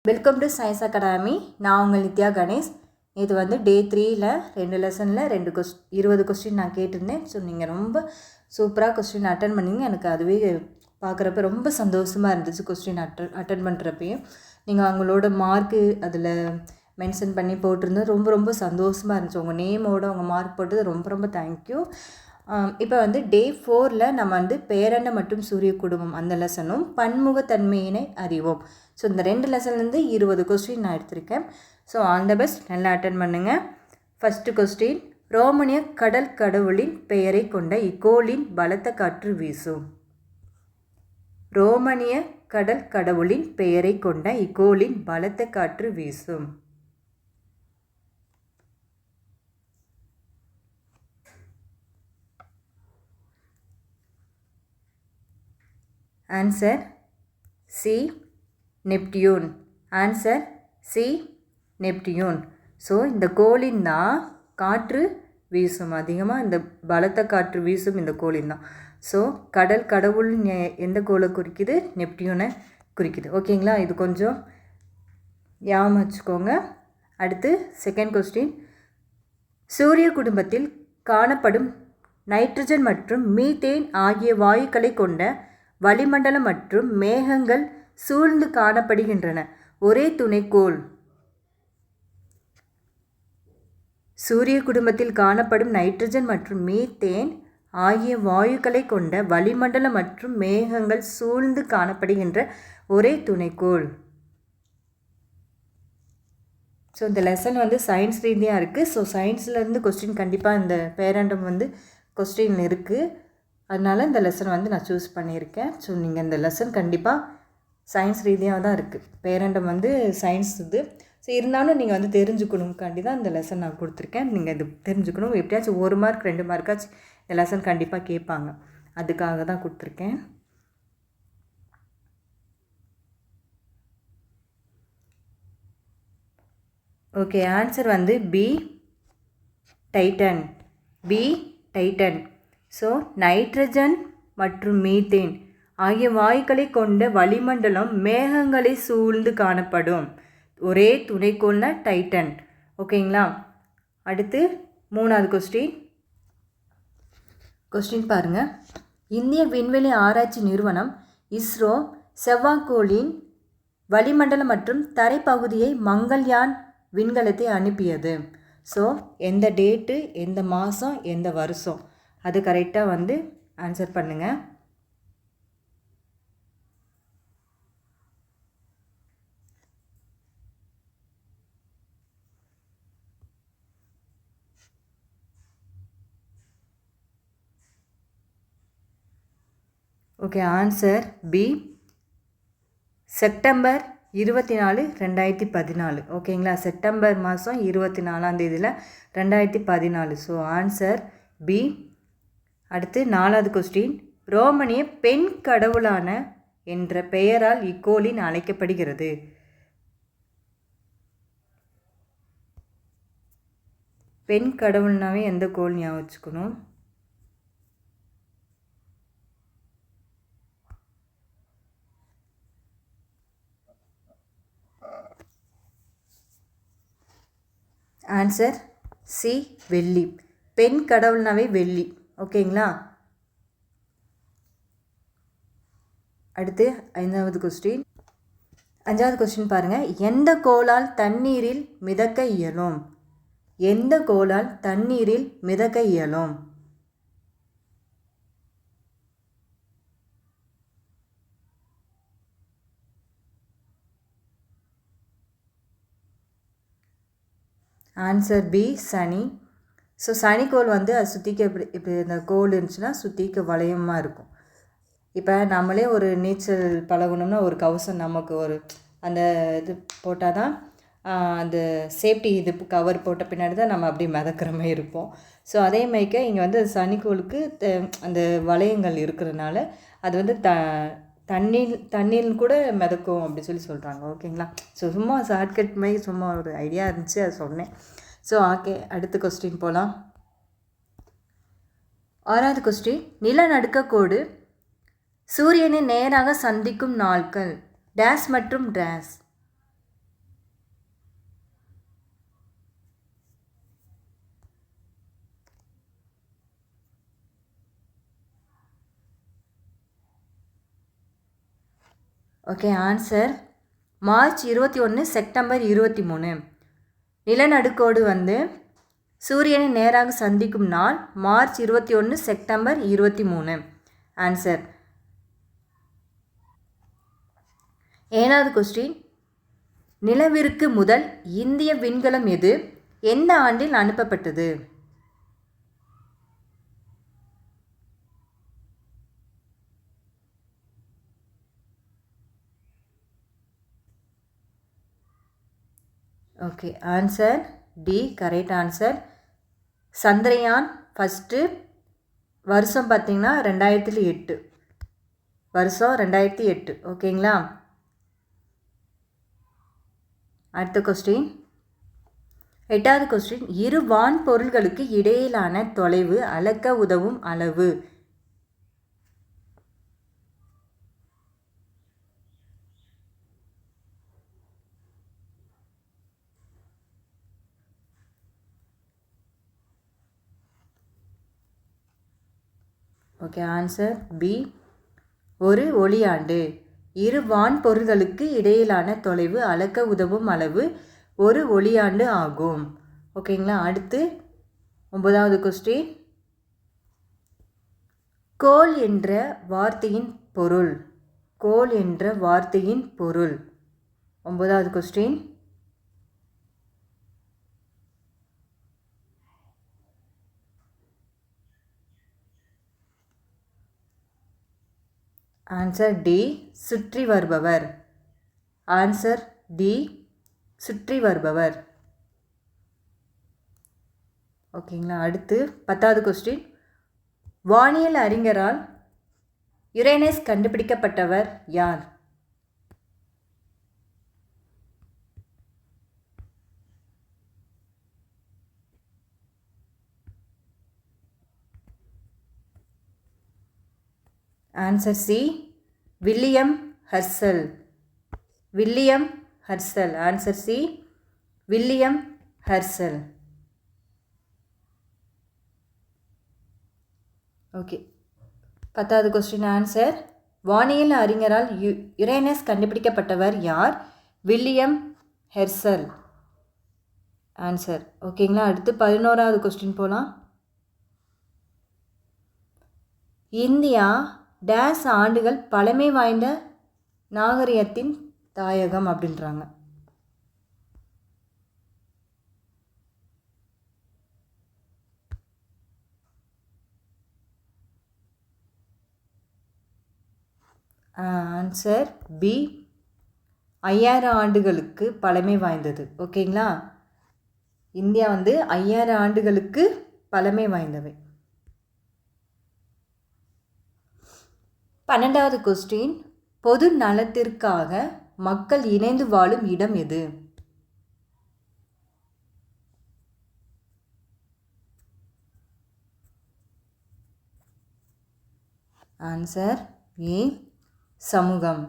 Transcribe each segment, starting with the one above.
Welcome to science academy. நான் உங்கள் நித்யா கணேஷ். இது வந்து டே 3ல் 2 லெசனில் 20 கொஸ்டின் நான் கேட்டிருந்தேன். ஸோ நீங்கள் ரொம்ப சூப்பராக கொஸ்டின் அட்டன் பண்ணிங்க. எனக்கு அதுவே பார்க்குறப்ப ரொம்ப சந்தோஷமாக இருந்துச்சு. கொஸ்டின் அட்டன் பண்ணுறப்பையும் நீங்கள் அவங்களோட மார்க்கு அதில் மென்ஷன் பண்ணி போட்டிருந்தது ரொம்ப ரொம்ப சந்தோஷமாக இருந்துச்சு. உங்கள் நேமோட உங்கள் மார்க் போட்டது ரொம்ப ரொம்ப தேங்க்யூ. இப்போ வந்து டே 4ல் நம்ம வந்து பேரண்ட மற்றும் சூரிய குடும்பம் அந்த லெசனும் பன்முகத்தன்மையினை அறிவோம். ஸோ இந்த 2 லெசன்லேருந்து 20 கொஸ்டின் நான் எடுத்திருக்கேன். ஸோ ஆல் த பெஸ்ட், நல்லா அட்டன் பண்ணுங்கள். ஃபஸ்ட்டு கொஸ்டின், ரோமானிய கடல் கடவுளின் பெயரை கொண்ட இக்கோளின் பலத்த காற்று வீசும். ரோமானிய கடல் கடவுளின் பெயரை கொண்ட இக்கோளின் பலத்த காற்று வீசும். Answer C, Neptune. Answer C, Neptune. So இந்த கோளின் தான் காற்று வீசும், அதிகமாக இந்த பலத்த காற்று வீசும் இந்த கோளின் தான். ஸோ கடல் கடவுள் எந்த கோளை குறிக்குது? நெப்டியூனை குறிக்குது. ஓகேங்களா? இது கொஞ்சம் ஞாபகம் வச்சுக்கோங்க. அடுத்து செகண்ட் கொஸ்டின், சூரிய குடும்பத்தில் காணப்படும் நைட்ரஜன் மற்றும் மீத்தேன் ஆகிய வாயுக்களை கொண்ட வளிமண்டலம் மற்றும் மேகங்கள் சூழ்ந்து காணப்படுகின்றன. ஒரே துணைக்கோள். சூரிய குடும்பத்தில் காணப்படும் நைட்ரஜன் மற்றும் மீத்தேன் ஆகிய வாயுக்களை கொண்ட வளிமண்டலம் மற்றும் மேகங்கள் சூழ்ந்து காணப்படுகின்ற ஒரே துணைக்கோள். ஸோ இந்த லெசன் வந்து சயின்ஸ் ரீதியாக இருக்குது. ஸோ சயின்ஸ்லேருந்து கொஸ்டின் கண்டிப்பாக இந்த பேரண்டம் வந்து கொஸ்டின் இருக்குது. அதனால் இந்த லெசன் வந்து நான் சூஸ் பண்ணியிருக்கேன். ஸோ நீங்கள் இந்த லெசன் கண்டிப்பாக சயின்ஸ் ரீதியாக தான் இருக்குது. பேரண்டம் வந்து சயின்ஸ் இது. ஸோ இருந்தாலும் நீங்கள் வந்து தெரிஞ்சுக்கணுக்காண்டி தான் இந்த லெசன் நான் கொடுத்துருக்கேன். நீங்கள் இது தெரிஞ்சுக்கணும். எப்படியாச்சும் 1 மார்க் 2 மார்க்காச்சும் இந்த லெசன் கண்டிப்பாக கேட்பாங்க. அதுக்காக தான் கொடுத்துருக்கேன். ஓகே, ஆன்சர் வந்து B, Titan. B, Titan. So nitrogen மற்றும் மீத்தேன் ஆகிய வாயுக்களை கொண்ட வளிமண்டலம் மேகங்களை சூழ்ந்து காணப்படும் ஒரே துணைக்கோள்னா டைட்டன். ஓகேங்களா? அடுத்து 3வது கொஸ்டின் பாருங்கள். இந்திய விண்வெளி ஆராய்ச்சி நிறுவனம் இஸ்ரோ செவ்வாய்க்கோளின் வளிமண்டலம் மற்றும் தரைப்பகுதியை மங்கள்யான் விண்கலத்தை அனுப்பியது. ஸோ எந்த டேட்டு, எந்த மாதம், எந்த வருஷம், அது கரெக்டாக வந்து ஆன்சர் பண்ணுங்கள். Okay, answer B, September 24, 2014. ஓகேங்களா? செப்டம்பர் மாதம் 24ஆம் தேதியில் 2014. So answer B. அடுத்து 4வது கொஸ்டின், ரோமானிய பெண் கடவுளான என்ற பெயரால் இக்கோளின் அழைக்கப்படுகிறது. பெண் கடவுள்னாவே எந்த கோள் ஞாபகம் வச்சுக்கணும்? ஆன்சர் சி, வெள்ளி. பெண் கடவுள்னாவே வெள்ளி. ஓகேங்களா? அடுத்து 5வது கொஸ்டின் பாருங்கள். எந்த கோளால் தண்ணீரில் மிதக்க இயலும்? எந்த கோளால் தண்ணீரில் மிதக்க இயலும்? ஆன்சர் பி, சனி. ஸோ சனிக்கோள் வந்து அது சுற்றிக்க இப்படி இந்த கோள் இருந்துச்சுன்னா சுற்றிக்க வளையமாக இருக்கும். இப்போ நம்மளே ஒரு நீச்சல் பழகணும்னா ஒரு கவசம் நமக்கு ஒரு அந்த இது போட்டால் தான் அந்த சேஃப்டி இது கவர் போட்ட பின்னாடி தான் நம்ம அப்படி மிதக்கிற மாதிரி இருப்போம். ஸோ அதே மாதிரிக்க இங்கே வந்து சனிக்கோளுக்கு அந்த வளையங்கள் இருக்கிறதுனால அது வந்து தண்ணீர் கூட மிதக்கும் அப்படி சொல்கிறாங்க. ஓகேங்களா? ஸோ சும்மா ஷார்ட்கட் மாதிரி சும்மா ஒரு ஐடியா இருந்துச்சு, அதை சொன்னேன். ஸோ ஓகே, அடுத்த கொஸ்டின் போகலாம். 6வது கொஸ்டின், நிலநடுக்கக்கோடு சூரியனை நேராக சந்திக்கும் நாட்கள் டேஸ் மற்றும் days. Okay, answer March 21 September 23. நிலநடுக்கோடு வந்து சூரியனை நேராக சந்திக்கும் நாள் மார்ச் 21 செப்டம்பர் 23. ஆன்சர். 7வது கொஸ்டின், நிலவிற்கு முதல் இந்திய விண்கலம் எது? எந்த ஆண்டில் அனுப்பப்பட்டது? Okay, answer D, correct answer. Chandrayaan first வருஷம் பார்த்திங்கன்னா 2008, வருஷம் 2008. ஓகேங்களா? அடுத்த கொஸ்டின், 8வது கொஸ்டின், இரு வான் பொருள்களுக்கு இடையிலான தொலைவு அளக்க உதவும் அளவு. ஓகே, ஆன்சர் பி, ஒரு ஒளியாண்டு. இரு வான் பொருள்களுக்கு இடையிலான தொலைவு அளக்க உதவும் அளவு ஒரு ஒளியாண்டு ஆகும். ஓகேங்களா? அடுத்து 9வது கொஸ்டின், கோள் என்ற வார்த்தையின் பொருள். கோள் என்ற வார்த்தையின் பொருள். 9வது கொஸ்டின், ஆன்சர் டி, சுற்றி வருபவர். ஆன்சர் டி, சுற்றி வருபவர். ஓகேங்களா? அடுத்து 10வது கொஸ்டின், வானியல் அறிஞரால் யுரேனஸ் கண்டுபிடிக்கப்பட்டவர் யார்? Answer C, William Herschel. William Herschel. Answer C, William Herschel. Okay, 10வது கொஸ்டின் ஆன்சர், வானியல் அறிஞரால் யுரேனஸ் கண்டுபிடிக்கப்பட்டவர் யார்? William Herschel. ஆன்சர். ஓகேங்களா? அடுத்து 11வது கொஸ்டின் போகலாம். இந்தியா டேஸ் ஆண்டுகள் பழமை வாய்ந்த நாகரிகத்தின் தாயகம் அப்படின்றாங்க. ஆன்சர் பி, 5000 ஆண்டுகளுக்கு பழமை வாய்ந்தது. ஓகேங்களா? இந்தியா வந்து 5000 ஆண்டுகளுக்கு பழமை வாய்ந்தவை. 12வது கொஸ்டின், பொது நலத்திற்காக மக்கள் இணைந்து வாழும் இடம் எது? ஆன்சர் ஏ, சமூகம்.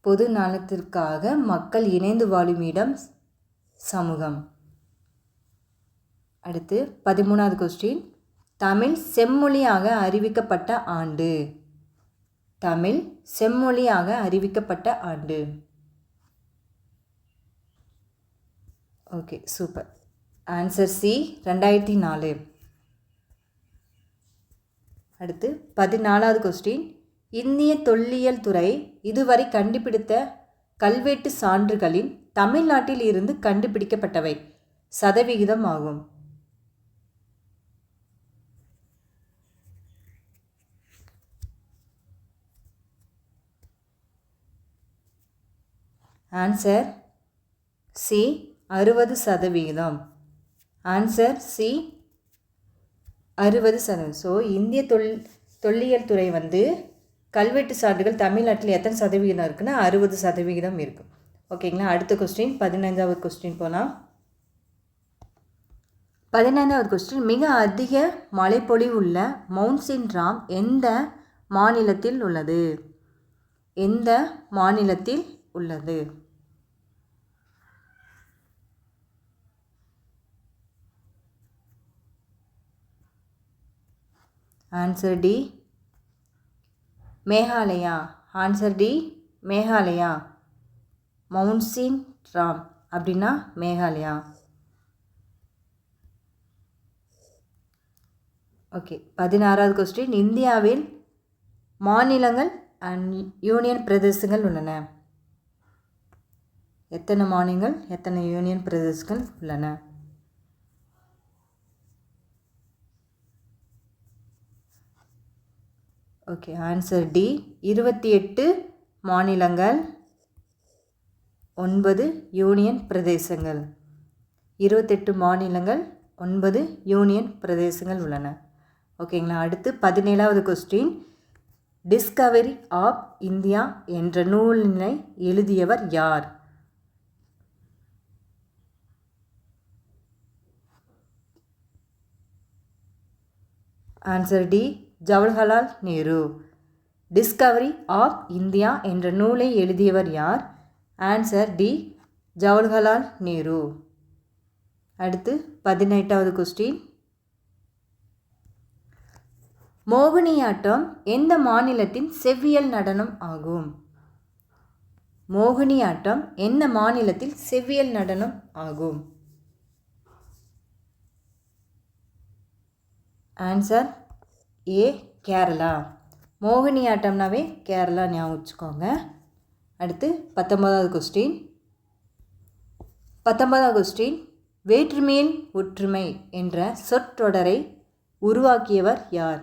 பொது நலத்திற்காக மக்கள் இணைந்து வாழும் இடம் சமூகம். அடுத்து 13வது கொஸ்டின், தமிழ் செம்மொழியாக அறிவிக்கப்பட்ட ஆண்டு. தமிழ் செம்மொழியாக அறிவிக்கப்பட்ட ஆண்டு. Okay, super. Answer C, 2004. அடுத்து 14வது கொஸ்டின், இந்திய தொல்லியல் துறை இதுவரை கண்டுபிடித்த கல்வெட்டு சான்றுகளின் தமிழ்நாட்டில் இருந்து கண்டுபிடிக்கப்பட்டவை சதவிகிதம் ஆகும். Answer C, 60%. Answer C, 60%. So இந்திய தொல்லியல் துறை வந்து கல்வெட்டு சான்றுகள் தமிழ்நாட்டில் எத்தனை சதவிகிதம் இருக்குன்னா 60% இருக்கும். ஓகேங்களா? அடுத்த கொஸ்டின் 15வது கொஸ்டின் போகலாம். 15வது கொஸ்டின், மிக அதிக மழைப்பொழிவுள்ள மவுண்ட் சின்ராம் எந்த மாநிலத்தில் உள்ளது? எந்த மாநிலத்தில் உள்ளது? Answer D, Meghalaya. Answer D Meghalaya. Mawsynram அப்படின்னா மேகாலயா. Okay, 16வது question. இந்தியாவில் மாநிலங்கள் அண்ட் யூனியன் பிரதேசங்கள் உள்ளன. எத்தனை மாநிலங்கள் எத்தனை யூனியன் பிரதேசங்கள் உள்ளன? ஓகே, ஆன்சர் டி 28 மாநிலங்கள் 9 யூனியன் பிரதேசங்கள். 28 மாநிலங்கள் 9 யூனியன் பிரதேசங்கள் உள்ளன. ஓகேங்களா. அடுத்து 17வது கொஸ்டின். டிஸ்கவரி ஆஃப் இந்தியா என்ற நூலினை எழுதியவர் யார்? Answer D Jawaharlal Nehru. Discovery of India என்ற நூலை எழுதியவர் யார்? Answer D Jawaharlal Nehru. அடுத்து 18வது கொஸ்டின். மோகினியாட்டம் எந்த மாநிலத்தின் செவ்வியல் நடனம் ஆகும்? மோகினியாட்டம் எந்த மாநிலத்தில் செவ்வியல் நடனம் ஆகும்? Answer A Kerala. மோகினியாட்டம்னாவே கேரளா ஞாபகம் வச்சுக்கோங்க. அடுத்து 19வது கொஸ்டின். 19வது கொஸ்டின். வேற்றுமையில் ஒற்றுமை என்ற சொற்றொடரை உருவாக்கியவர் யார்?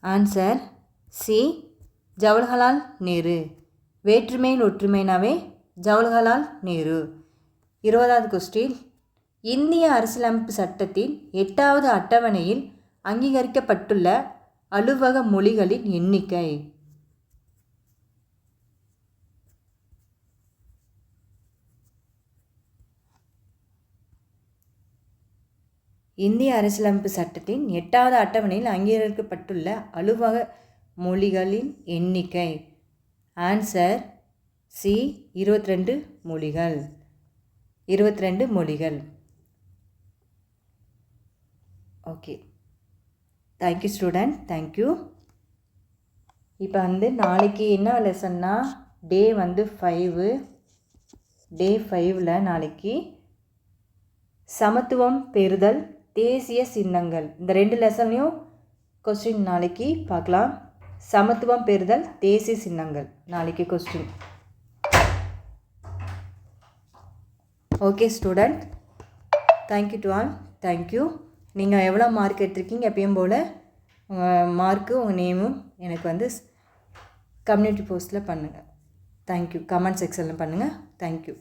Answer C Jawaharlal Nehru. வேற்றுமையில் ஒற்றுமைனாவே ஜவஹர்லால் நேரு. 20வது கொஸ்டின். இந்திய அரசியலமைப்பு சட்டத்தின் 8வது அட்டவணையில் அங்கீகரிக்கப்பட்டுள்ள அலுவலக மொழிகளின் எண்ணிக்கை? இந்திய அரசியலமைப்பு சட்டத்தின் 8வது அட்டவணையில் அங்கீகரிக்கப்பட்டுள்ள அலுவலக மொழிகளின் எண்ணிக்கை? ஆன்சர் சி 22 மொழிகள். 22 மொழிகள். Okay, thank you student, thank you. இப்போ நாளைக்கு என்ன லெசன்னா டே 5. டே 5ல் நாளைக்கு சமத்துவம் பெறுதல் தேசிய சின்னங்கள், இந்த 2 லெசன்லையும் கொஸ்டின் நாளைக்கு பார்க்கலாம். சமத்துவம் பெறுதல் தேசிய சின்னங்கள் நாளைக்கு question. Okay student, thank you to all, thank you. நீங்கள் எவ்வளோ மார்க் எடுத்திருக்கீங்க எப்பயும் போல் உங்கள் மார்க்கு உங்கள் நேமும் எனக்கு கம்யூனிட்டி போஸ்ட்டில் பண்ணுங்கள். தேங்க்யூ. கமெண்ட் செக்ஷனில் பண்ணுங்கள். தேங்க்யூ.